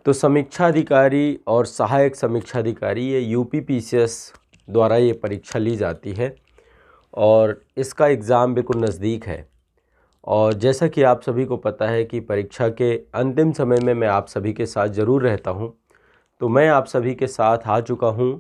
तो समीक्षा अधिकारी और सहायक समीक्षा अधिकारी ये यूपीपीसीएस द्वारा ये परीक्षा ली जाती है और इसका एग्ज़ाम बिल्कुल नज़दीक है। और जैसा कि आप सभी को पता है कि परीक्षा के अंतिम समय में मैं आप सभी के साथ ज़रूर रहता हूँ, तो मैं आप सभी के साथ आ चुका हूँ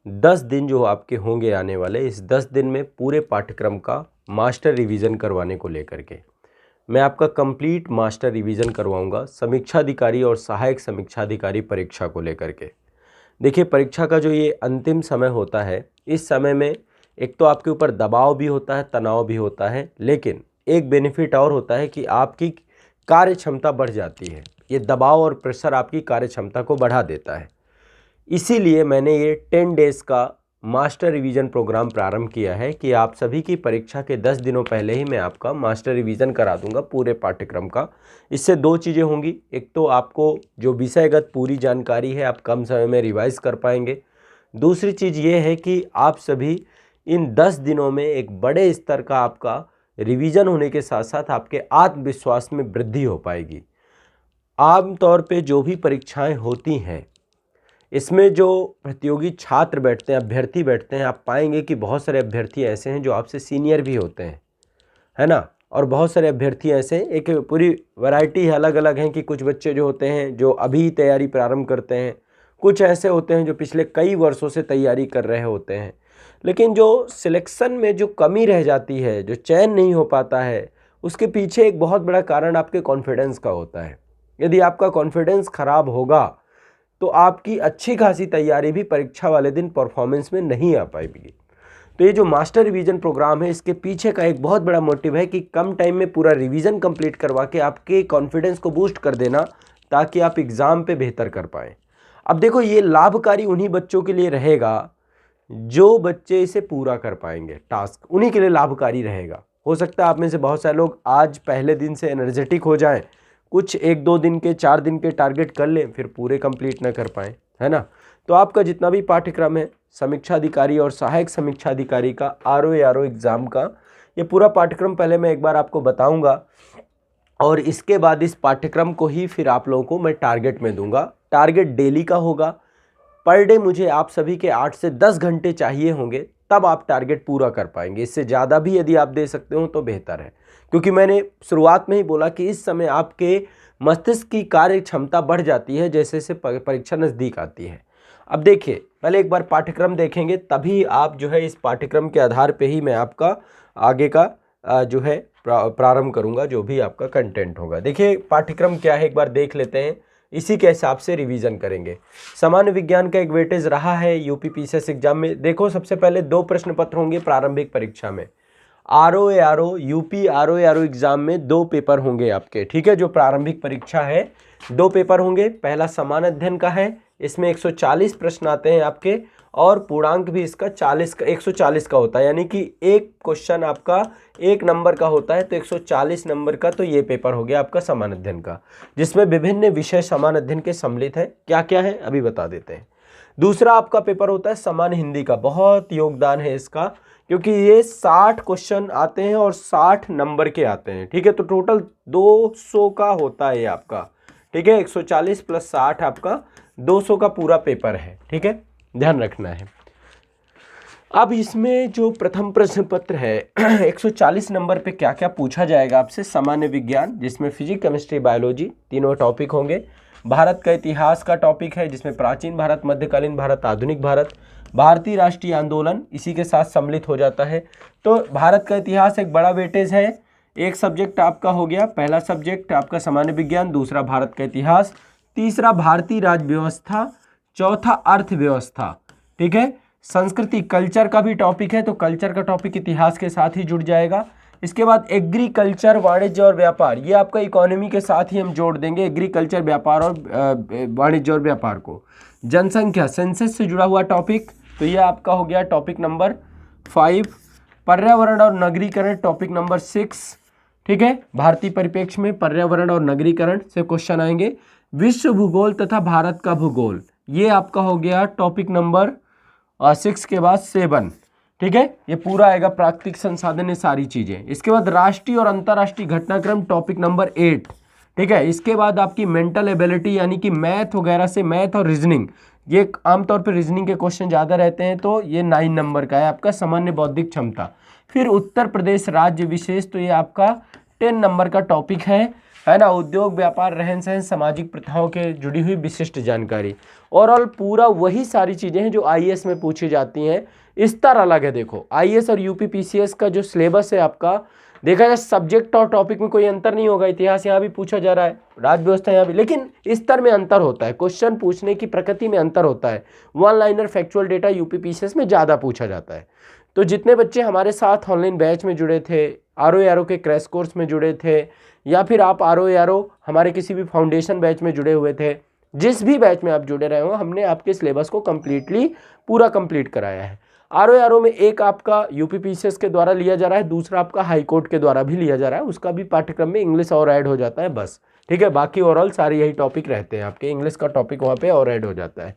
10 दिन जो आपके होंगे आने वाले, इस 10 दिन में पूरे पाठ्यक्रम का मास्टर रिवीजन करवाने को लेकर के मैं आपका कंप्लीट मास्टर रिवीजन करवाऊंगा समीक्षा अधिकारी और सहायक समीक्षा अधिकारी परीक्षा को लेकर के। देखिए, परीक्षा का जो ये अंतिम समय होता है, इस समय में एक तो आपके ऊपर दबाव भी होता है, तनाव भी होता है, लेकिन एक बेनिफिट और होता है कि आपकी कार्य क्षमता बढ़ जाती है। ये दबाव और प्रेशर आपकी कार्य क्षमता को बढ़ा देता है। इसीलिए मैंने ये 10 डेज़ का मास्टर रिवीजन प्रोग्राम प्रारंभ किया है कि आप सभी की परीक्षा के 10 दिनों पहले ही मैं आपका मास्टर रिवीजन करा दूंगा पूरे पाठ्यक्रम का। इससे दो चीज़ें होंगी, एक तो आपको जो विषयगत पूरी जानकारी है आप कम समय में रिवाइज कर पाएंगे। दूसरी चीज़ ये है कि आप सभी इन 10 दिनों में एक बड़े स्तर का आपका रिवीजन होने के साथ साथ आपके आत्मविश्वास में वृद्धि हो पाएगी। आमतौर पर जो भी परीक्षाएँ होती हैं, इसमें जो प्रतियोगी छात्र बैठते हैं, अभ्यर्थी बैठते हैं, आप पाएंगे कि बहुत सारे अभ्यर्थी ऐसे हैं जो आपसे सीनियर भी होते हैं, है ना। और बहुत सारे अभ्यर्थी ऐसे हैं, एक पूरी वैरायटी अलग अलग हैं कि कुछ बच्चे जो होते हैं जो अभी तैयारी प्रारंभ करते हैं, कुछ ऐसे होते हैं जो पिछले कई वर्षों से तैयारी कर रहे होते हैं। लेकिन जो सिलेक्शन में जो कमी रह जाती है, जो चयन नहीं हो पाता है, उसके पीछे एक बहुत बड़ा कारण आपके कॉन्फिडेंस का होता है। यदि आपका कॉन्फिडेंस खराब होगा तो आपकी अच्छी खासी तैयारी भी परीक्षा वाले दिन परफॉर्मेंस में नहीं आ पाएगी। तो ये जो मास्टर रिवीजन प्रोग्राम है, इसके पीछे का एक बहुत बड़ा मोटिव है कि कम टाइम में पूरा रिवीजन कंप्लीट करवा के आपके कॉन्फिडेंस को बूस्ट कर देना, ताकि आप एग्ज़ाम पे बेहतर कर पाएँ। अब देखो, ये लाभकारी उन्हीं बच्चों के लिए रहेगा जो बच्चे इसे पूरा कर पाएंगे, टास्क उन्हीं के लिए लाभकारी रहेगा। हो सकता है आप में से बहुत सारे लोग आज पहले दिन से एनर्जेटिक हो जाएं, कुछ 1-2 दिन के 4 दिन के टारगेट कर लें, फिर पूरे कंप्लीट ना कर पाएँ, है ना। तो आपका जितना भी पाठ्यक्रम है समीक्षा अधिकारी और सहायक समीक्षा अधिकारी का आरओ एग्ज़ाम का, ये पूरा पाठ्यक्रम पहले मैं एक बार आपको बताऊंगा और इसके बाद इस पाठ्यक्रम को ही फिर आप लोगों को मैं टारगेट में दूंगा। टारगेट डेली का होगा, पर डे मुझे आप सभी के 8 से 10 घंटे चाहिए होंगे, तब आप टारगेट पूरा कर पाएंगे। इससे ज़्यादा भी यदि आप दे सकते हो तो बेहतर है, क्योंकि मैंने शुरुआत में ही बोला कि इस समय आपके मस्तिष्क की कार्य क्षमता बढ़ जाती है जैसे जैसे परीक्षा नज़दीक आती है। अब देखिए, पहले एक बार पाठ्यक्रम देखेंगे, तभी आप जो है इस पाठ्यक्रम के आधार पे ही मैं आपका आगे का जो है प्रारंभ करूंगा, जो भी आपका कंटेंट होगा। देखिए पाठ्यक्रम क्या है, एक बार देख लेते हैं, इसी के हिसाब से रिवीजन करेंगे। सामान्य विज्ञान का एक वेटेज रहा है यूपीपीसीएस एग्जाम में। देखो, सबसे पहले 2 प्रश्न पत्र होंगे प्रारंभिक परीक्षा में। यूपी आरओ एग्जाम में 2 पेपर होंगे आपके, ठीक है। जो प्रारंभिक परीक्षा है 2 पेपर होंगे। पहला समान अध्ययन का है, इसमें 140 प्रश्न आते हैं आपके, और पूर्णांक भी इसका 140 का होता है, यानी कि एक क्वेश्चन आपका 1 नंबर का होता है, तो 140 नंबर का तो ये पेपर हो गया आपका समान अध्ययन का, जिसमें विभिन्न विषय समान अध्ययन के सम्मिलित हैं। क्या क्या है अभी बता देते हैं। दूसरा आपका पेपर होता है समान हिंदी का। बहुत योगदान है इसका, क्योंकि ये 60 क्वेश्चन आते हैं और 60 नंबर के आते हैं, ठीक है। तो टोटल 200 का होता है ये आपका, ठीक है। 140 प्लस 60 आपका 200 का पूरा पेपर है, ठीक है, ध्यान रखना है। अब इसमें जो प्रथम प्रश्न पत्र है 140 नंबर पे क्या क्या पूछा जाएगा आपसे। सामान्य विज्ञान, जिसमें फिजिक्स, केमिस्ट्री, बायोलॉजी तीनों टॉपिक होंगे। भारत का इतिहास का टॉपिक है, जिसमें प्राचीन भारत, मध्यकालीन भारत, आधुनिक भारत। भारतीय राष्ट्रीय आंदोलन इसी के साथ सम्मिलित हो जाता है। तो भारत का इतिहास एक बड़ा वेटेज है, एक सब्जेक्ट आपका हो गया। पहला सब्जेक्ट आपका सामान्य विज्ञान, दूसरा भारत का इतिहास, तीसरा भारतीय राज्य व्यवस्था, चौथा अर्थव्यवस्था, ठीक है। संस्कृति, कल्चर का भी टॉपिक है, तो कल्चर का टॉपिक इतिहास के साथ ही जुड़ जाएगा। इसके बाद एग्रीकल्चर, वाणिज्य और व्यापार, ये आपका इकोनॉमी के साथ ही हम जोड़ देंगे, एग्रीकल्चर, व्यापार और वाणिज्य और व्यापार को। जनसंख्या, सेंसस से जुड़ा हुआ टॉपिक, तो ये आपका हो गया टॉपिक नंबर 5। पर्यावरण और नगरीकरण टॉपिक नंबर 6, ठीक है। भारतीय परिप्रेक्ष्य में पर्यावरण और नगरीकरण से क्वेश्चन आएंगे। विश्व भूगोल तथा भारत का भूगोल, ये आपका हो गया टॉपिक नंबर 6 के बाद 7, ठीक है। ये पूरा आएगा प्राकृतिक संसाधन, ये सारी चीजें। इसके बाद राष्ट्रीय और अंतर्राष्ट्रीय घटनाक्रम टॉपिक नंबर 8, ठीक है। इसके बाद आपकी मेंटल एबिलिटी यानी कि मैथ वगैरह से, मैथ और रीजनिंग, ये आमतौर पर रीजनिंग के क्वेश्चन ज़्यादा रहते हैं, तो ये 9 नंबर का है आपका सामान्य बौद्धिक क्षमता। फिर उत्तर प्रदेश राज्य विशेष, तो ये आपका 10 नंबर का टॉपिक है ना। उद्योग व्यापार रहन सहन सामाजिक प्रथाओं के जुड़ी हुई विशिष्ट जानकारी। ओवरऑल पूरा वही सारी चीज़ें हैं जो आईएएस में पूछी जाती हैं। स्तर अलग है। देखो आईएएस और यूपी पीसीएस का जो सिलेबस है आपका, देखा जाए सब्जेक्ट और टॉपिक में कोई अंतर नहीं होगा। इतिहास यहाँ भी पूछा जा रहा है, राज्य व्यवस्था यहाँ भी, लेकिन स्तर में अंतर होता है, क्वेश्चन पूछने की प्रकृति में अंतर होता है। One liner factual data UP PCS में ज़्यादा पूछा जाता है। तो जितने बच्चे हमारे साथ ऑनलाइन बैच में जुड़े थे, आरओ के क्रैश कोर्स में जुड़े थे, या फिर आप आरओ हमारे किसी भी फाउंडेशन बैच में जुड़े हुए थे, जिस भी बैच में आप जुड़े रहे हो, हमने आपके सिलेबस को कम्प्लीटली पूरा कंप्लीट कराया है। आरओ में एक आपका यूपी पीसीएस के द्वारा लिया जा रहा है, दूसरा आपका हाई कोर्ट के द्वारा भी लिया जा रहा है, उसका भी पाठ्यक्रम में इंग्लिश और ऐड हो जाता है बस। ठीक है, बाकी ओवरऑल सारे यही टॉपिक रहते हैं आपके, इंग्लिश का टॉपिक वहाँ पे और ऐड हो जाता है।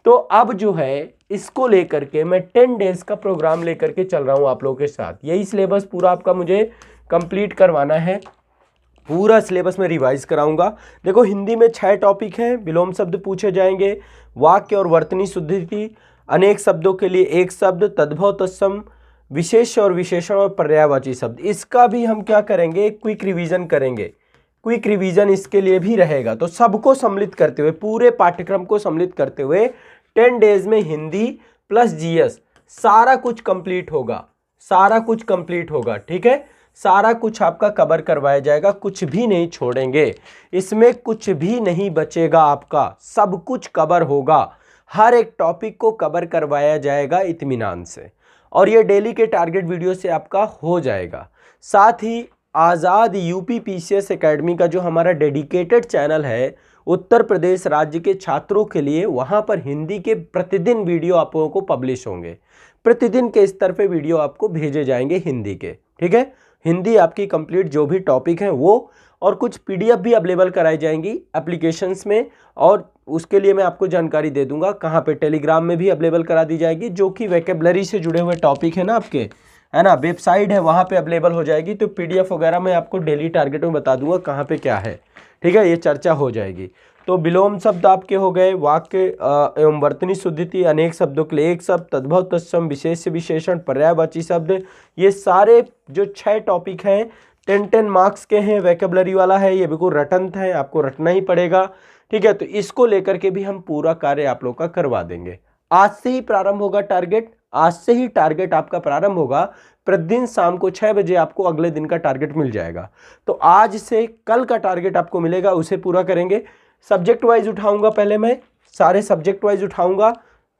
तो अब जो है इसको लेकर के मैं 10 डेज का प्रोग्राम लेकर के चल रहा हूँ आप लोगों के साथ। यही सिलेबस पूरा आपका मुझे कंप्लीट करवाना है, पूरा सिलेबस में रिवाइज कराऊंगा। देखो हिंदी में 6 टॉपिक हैं, विलोम शब्द पूछे जाएंगे, वाक्य और वर्तनी शुद्धि, अनेक शब्दों के लिए एक शब्द, तद्भव तत्सम, विशेष और विशेषण और पर्यायवाची शब्द। इसका भी हम क्या करेंगे, क्विक रिवीजन करेंगे। क्विक रिवीजन इसके लिए भी रहेगा। तो सबको सम्मिलित करते हुए, पूरे पाठ्यक्रम को सम्मिलित करते हुए 10 डेज में हिंदी प्लस जीएस सारा कुछ कंप्लीट होगा, सारा कुछ कंप्लीट होगा। ठीक है, सारा कुछ आपका कवर करवाया जाएगा, कुछ भी नहीं छोड़ेंगे, इसमें कुछ भी नहीं बचेगा आपका, सब कुछ कवर होगा, हर एक टॉपिक को कवर करवाया जाएगा इत्मीनान से, और ये डेली के टारगेट वीडियो से आपका हो जाएगा। साथ ही आज़ाद यूपी पीसीएस एकेडमी का जो हमारा डेडिकेटेड चैनल है उत्तर प्रदेश राज्य के छात्रों के लिए, वहाँ पर हिंदी के प्रतिदिन वीडियो आप लोगों को पब्लिश होंगे, प्रतिदिन के स्तर पे वीडियो आपको भेजे जाएंगे हिंदी के। ठीक है, हिंदी आपकी कंप्लीट जो भी टॉपिक हैं वो, और कुछ पीडीएफ भी अवेलेबल कराई जाएंगी एप्लीकेशंस में, और उसके लिए मैं आपको जानकारी दे दूंगा कहाँ पे, टेलीग्राम में भी अवेलेबल करा दी जाएगी, जो कि वोकैबुलरी से जुड़े हुए टॉपिक है ना आपके, है ना, वेबसाइट है वहाँ पे अवेलेबल हो जाएगी। तो पीडीएफ वगैरह मैं आपको डेली टारगेट में बता दूंगा कहाँ पे क्या है। ठीक है, ये चर्चा हो जाएगी। तो विलोम शब्द आपके हो गए, वाक्य एवं वर्तनी शुद्धि, अनेक शब्दों के लिए एक शब्द, तद्भव तत्सम, विशेष विशेषण, पर्यायवाची शब्द, ये सारे जो 6 टॉपिक हैं 10 मार्क्स के हैं। वोकैबुलरी वाला है, ये बिल्कुल रटंत है, आपको रटना ही पड़ेगा। ठीक है, तो इसको लेकर के भी हम पूरा कार्य आप लोग का करवा देंगे। आज से ही प्रारंभ होगा टारगेट, आज से ही टारगेट आपका प्रारंभ होगा। प्रतिदिन शाम को 6 बजे आपको अगले दिन का टारगेट मिल जाएगा। तो आज से कल का टारगेट आपको मिलेगा, उसे पूरा करेंगे। सब्जेक्ट वाइज उठाऊंगा, पहले मैं सारे सब्जेक्ट वाइज उठाऊंगा।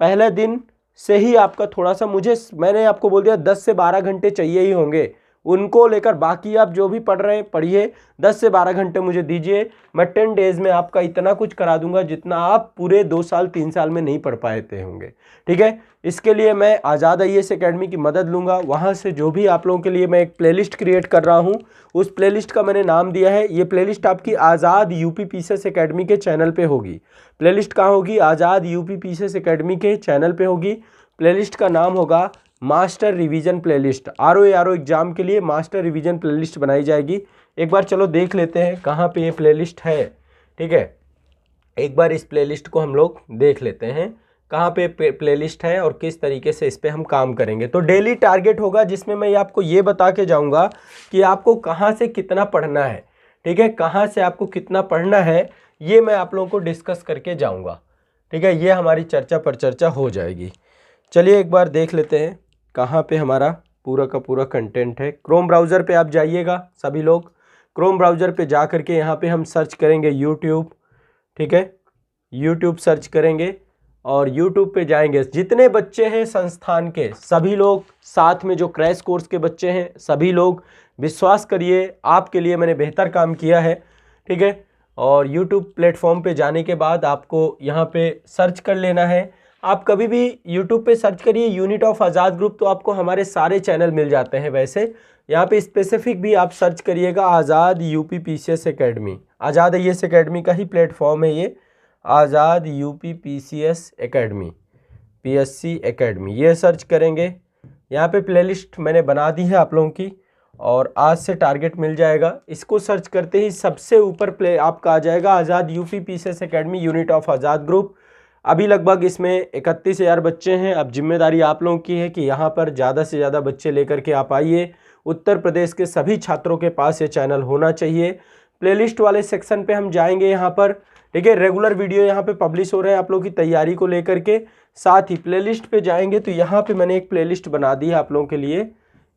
पहले दिन से ही आपका थोड़ा सा, मैंने आपको बोल दिया 10 से 12 घंटे चाहिए ही होंगे, उनको लेकर बाकी आप जो भी पढ़ रहे हैं पढ़िए, 10 से 12 घंटे मुझे दीजिए। मैं 10 डेज में आपका इतना कुछ करा दूंगा जितना आप पूरे 2 साल 3 साल में नहीं पढ़ पाए थे होंगे। ठीक है, इसके लिए मैं आज़ाद आईएएस एकेडमी की मदद लूँगा। वहाँ से जो भी आप लोगों के लिए मैं एक प्लेलिस्ट क्रिएट कर रहा हूँ, उस प्लेलिस्ट का मैंने नाम दिया है, ये प्लेलिस्ट आपकी आज़ाद यूपी पीसीएस एकेडमी के चैनल पे होगी। प्लेलिस्ट कहाँ होगी, आज़ाद यूपी पीसीएस एकेडमी के चैनल पे होगी। प्लेलिस्ट का नाम होगा master revision playlist. RO exam के लिए मास्टर रिवीजन प्लेलिस्ट बनाई जाएगी। एक बार चलो देख लेते हैं कहाँ पे ये प्लेलिस्ट है। ठीक है, एक बार इस प्लेलिस्ट को हम लोग देख लेते हैं कहाँ पे प्लेलिस्ट है और किस तरीके से इस पे हम काम करेंगे। तो डेली टारगेट होगा जिसमें मैं आपको ये बता के जाऊँगा कि आपको कहाँ से कितना पढ़ना है। ठीक है, कहाँ से आपको कितना पढ़ना है ये मैं आप लोगों को डिस्कस करके जाऊँगा। ठीक है, ये हमारी चर्चा पर चर्चा हो जाएगी। चलिए एक बार देख लेते हैं कहाँ पे हमारा पूरा का पूरा कंटेंट है। क्रोम ब्राउज़र पे आप जाइएगा, सभी लोग क्रोम ब्राउज़र पे जा करके यहाँ पे हम सर्च करेंगे यूट्यूब। ठीक है, यूट्यूब सर्च करेंगे और यूट्यूब पे जाएंगे। जितने बच्चे हैं संस्थान के सभी लोग, साथ में जो क्रैश कोर्स के बच्चे हैं सभी लोग, विश्वास करिए आपके लिए मैंने बेहतर काम किया है। ठीक है, और यूट्यूब प्लेटफॉर्म पे जाने के बाद आपको यहाँ पे सर्च कर लेना है। आप कभी भी यूट्यूब पे सर्च करिए यूनिट ऑफ आज़ाद ग्रुप, तो आपको हमारे सारे चैनल मिल जाते हैं। वैसे यहाँ पे स्पेसिफिक भी आप सर्च करिएगा Azad UP PCS academy, Azad IAS academy का ही प्लेटफॉर्म है ये, Azad UP PCS academy, PSC academy, ये सर्च करेंगे। यहाँ पे प्लेलिस्ट मैंने बना दी है आप लोगों की, और आज से टारगेट मिल जाएगा। इसको सर्च करते ही सबसे ऊपर प्ले आपका आ जाएगा Azad UP PCS academy unit of Azad group. अभी लगभग इसमें 31,000 बच्चे हैं। अब जिम्मेदारी आप लोगों की है कि यहाँ पर ज़्यादा से ज़्यादा बच्चे लेकर के आप आइए। उत्तर प्रदेश के सभी छात्रों के पास ये चैनल होना चाहिए। प्लेलिस्ट वाले सेक्शन पे हम जाएंगे यहाँ पर, ठीक है। रेगुलर वीडियो यहाँ पे पब्लिश हो रहे हैं आप लोगों की तैयारी को लेकर के। साथ ही प्लेलिस्ट पे जाएंगे तो यहाँ पे मैंने एक प्लेलिस्ट बना दी है आप लोगों के लिए।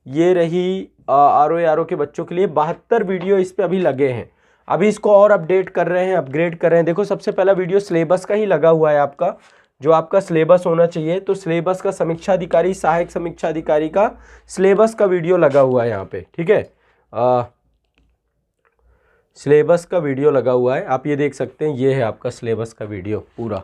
ये रही आर के बच्चों के लिए 72 वीडियो इस पे अभी लगे हैं। अभी इसको और अपडेट कर रहे हैं, अपग्रेड कर रहे हैं। देखो सबसे पहला वीडियो सिलेबस का ही लगा हुआ है आपका, जो आपका सिलेबस होना चाहिए। तो सिलेबस का समीक्षा अधिकारी, सहायक समीक्षा अधिकारी का सिलेबस का वीडियो लगा हुआ है यहाँ पे, ठीक है। सिलेबस का वीडियो लगा हुआ है, आप ये देख सकते हैं। ये है आपका सिलेबस का वीडियो पूरा,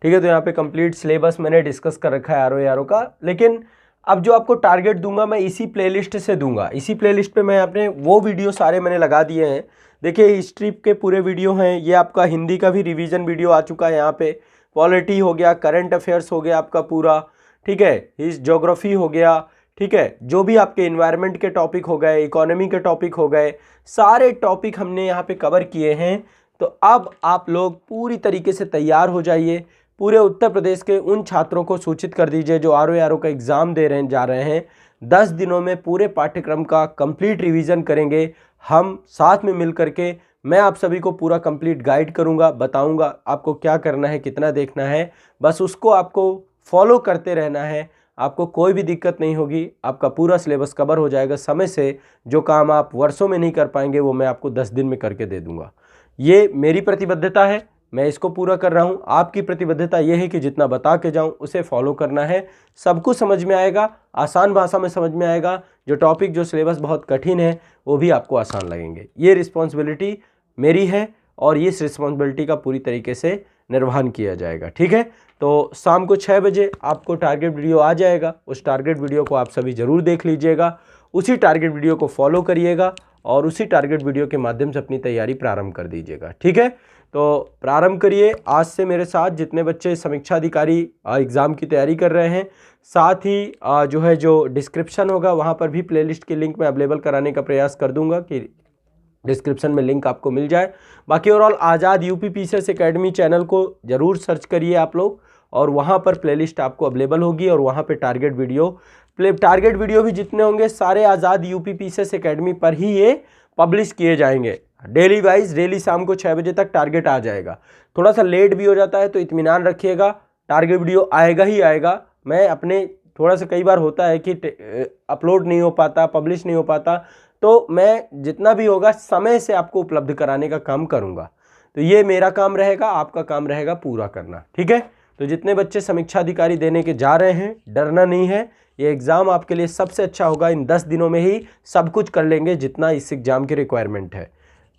ठीक है। तो यहाँ पे कंप्लीट सिलेबस मैंने डिस्कस कर रखा है आर का। लेकिन अब जो आपको टारगेट दूंगा मैं इसी प्लेलिस्ट से दूंगा। इसी प्लेलिस्ट पे मैं अपने वो वीडियो सारे मैंने लगा दिए हैं। देखिए हिस्ट्री के पूरे वीडियो हैं। ये आपका हिंदी का भी रिवीजन वीडियो आ चुका है यहाँ पे। पॉलिटी हो गया, करंट अफेयर्स हो गया आपका पूरा, ठीक है। ज्योग्राफी हो गया, ठीक है। जो भी आपके इन्वायरमेंट के टॉपिक हो गए, इकोनॉमी के टॉपिक हो गए, सारे टॉपिक हमने यहाँ पे कवर किए हैं। तो अब आप लोग पूरी तरीके से तैयार हो जाइए। पूरे उत्तर प्रदेश के उन छात्रों को सूचित कर दीजिए जो आर का एग्ज़ाम दे जा रहे हैं। 10 दिनों में पूरे पाठ्यक्रम का कंप्लीट रिवीजन करेंगे हम साथ में मिल करके। मैं आप सभी को पूरा कंप्लीट गाइड करूंगा, बताऊंगा आपको क्या करना है, कितना देखना है। बस उसको आपको फॉलो करते रहना है, आपको कोई भी दिक्कत नहीं होगी। आपका पूरा सिलेबस कवर हो जाएगा समय से। जो काम आप वर्षों में नहीं कर पाएंगे वो मैं आपको 10 दिन में करके दे दूंगा। ये मेरी प्रतिबद्धता है, मैं इसको पूरा कर रहा हूँ। आपकी प्रतिबद्धता यह है कि जितना बता के जाऊँ उसे फॉलो करना है। सब कुछ समझ में आएगा, आसान भाषा में समझ में आएगा। जो टॉपिक, जो सिलेबस बहुत कठिन है वो भी आपको आसान लगेंगे। ये रिस्पॉन्सिबिलिटी मेरी है और इस रिस्पॉन्सिबिलिटी का पूरी तरीके से निर्वहन किया जाएगा, ठीक है। तो शाम को 6 बजे आपको टारगेट वीडियो आ जाएगा। उस टारगेट वीडियो को आप सभी ज़रूर देख लीजिएगा। उसी टारगेट वीडियो को फॉलो करिएगा और उसी टारगेट वीडियो के माध्यम से अपनी तैयारी प्रारंभ कर दीजिएगा, ठीक है। तो प्रारंभ करिए आज से मेरे साथ जितने बच्चे समीक्षा अधिकारी एग्ज़ाम की तैयारी कर रहे हैं। साथ ही जो डिस्क्रिप्शन होगा वहाँ पर भी प्लेलिस्ट की लिंक मैं अवेलेबल कराने का प्रयास कर दूंगा कि डिस्क्रिप्शन में लिंक आपको मिल जाए। बाकी ओवरऑल आज़ाद यूपी पीसीएस एकेडमी चैनल को ज़रूर सर्च करिए आप लोग और वहाँ पर प्लेलिस्ट आपको अवेलेबल होगी और वहाँ पे टारगेट वीडियो भी जितने होंगे सारे आज़ाद यूपी पीसीएस एकेडमी पर ही ये पब्लिश किए जाएंगे। डेली वाइज, डेली शाम को 6 बजे तक टारगेट आ जाएगा। थोड़ा सा लेट भी हो जाता है तो इत्मीनान रखिएगा, टारगेट वीडियो आएगा ही आएगा। मैं अपने थोड़ा सा कई बार होता है कि अपलोड नहीं हो पाता, पब्लिश नहीं हो पाता, तो मैं जितना भी होगा समय से आपको उपलब्ध कराने का काम करूँगा। तो ये मेरा काम रहेगा, आपका काम रहेगा पूरा करना, ठीक है। तो जितने बच्चे समीक्षा अधिकारी देने के जा रहे हैं, डरना नहीं है। ये एग्ज़ाम आपके लिए सबसे अच्छा होगा। इन 10 दिनों में ही सब कुछ कर लेंगे जितना इस एग्ज़ाम की रिक्वायरमेंट है।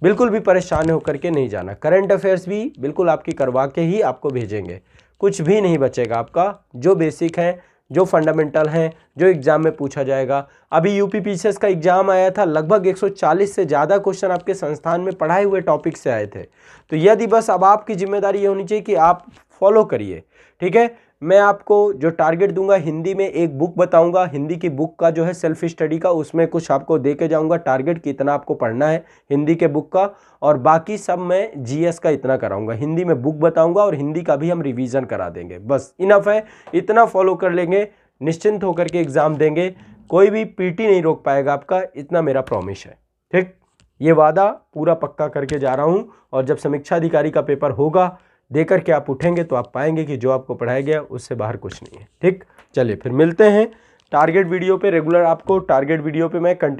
बिल्कुल भी परेशान होकर के नहीं जाना। करंट अफेयर्स भी बिल्कुल आपकी करवा के ही आपको भेजेंगे, कुछ भी नहीं बचेगा आपका। जो बेसिक हैं, जो फंडामेंटल हैं, जो एग्ज़ाम में पूछा जाएगा। अभी यूपी पीसीएस का एग्ज़ाम आया था, लगभग 140 से ज़्यादा क्वेश्चन आपके संस्थान में पढ़ाए हुए टॉपिक से आए थे। तो यदि बस अब आपकी जिम्मेदारी ये होनी चाहिए कि आप फॉलो करिए, ठीक है। मैं आपको जो टारगेट दूंगा, हिंदी में एक बुक बताऊंगा, हिंदी की बुक का जो है सेल्फ स्टडी का, उसमें कुछ आपको दे के जाऊंगा टारगेट कितना आपको पढ़ना है हिंदी के बुक का, और बाकी सब मैं जीएस का इतना कराऊंगा। हिंदी में बुक बताऊंगा और हिंदी का भी हम रिवीजन करा देंगे। बस इनफ है, इतना फॉलो कर लेंगे, निश्चिंत होकर के एग्ज़ाम देंगे। कोई भी पीटी नहीं रोक पाएगा आपका, इतना मेरा प्रॉमिस है, ठीक। ये वादा पूरा पक्का करके जा रहा हूँ। और जब समीक्षा अधिकारी का पेपर होगा, देकर के आप उठेंगे तो आप पाएंगे कि जो आपको पढ़ाया गया उससे बाहर कुछ नहीं है, ठीक। चलिए फिर मिलते हैं टारगेट वीडियो पे। रेगुलर आपको टारगेट वीडियो पे मैं कंटिन्यू